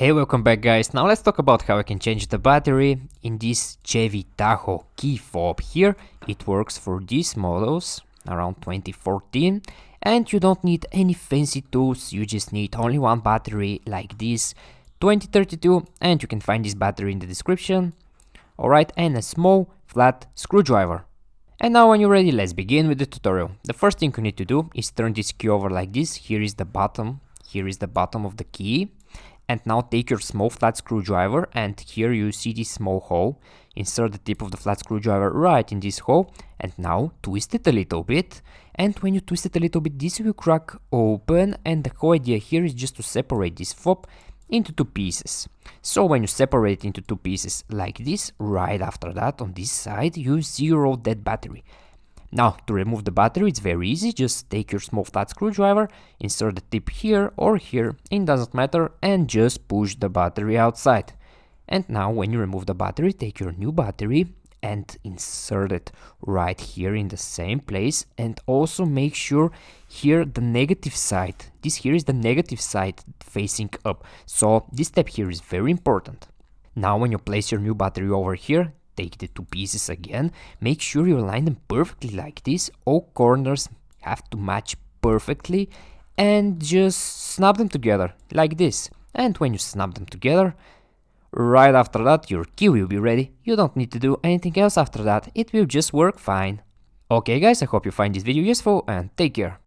Hey, welcome back guys. Now let's talk about how I can change the battery in this Chevy Tahoe key fob here. It works for these models around 2014 and you don't need any fancy tools, you just need only one battery like this 2032 and you can find this battery in the description. Alright, and a small flat screwdriver. And now when you're ready, let's begin with the tutorial. The first thing you need to do is turn this key over like this. Here is the bottom of the key. And now take your small flat screwdriver and here you see this small hole. Insert the tip of the flat screwdriver right in this hole and now twist it a little bit. And when you twist it a little bit, this will crack open, and the whole idea here is just to separate this fob into two pieces. So when you separate it into two pieces like this, right after that on this side you zero that battery. Now to remove the battery it's very easy, just take your small flat screwdriver, insert the tip here or here, it doesn't matter, and just push the battery outside. And now when you remove the battery, take your new battery and insert it right here in the same place, and also make sure here the negative side, this here is the negative side facing up, so this step here is very important. Now when you place your new battery over here, take the two pieces again, make sure you align them perfectly like this, all corners have to match perfectly, and just snap them together like this. And when you snap them together, right after that your key will be ready. You don't need to do anything else after that, it will just work fine. Okay guys, I hope you find this video useful and take care.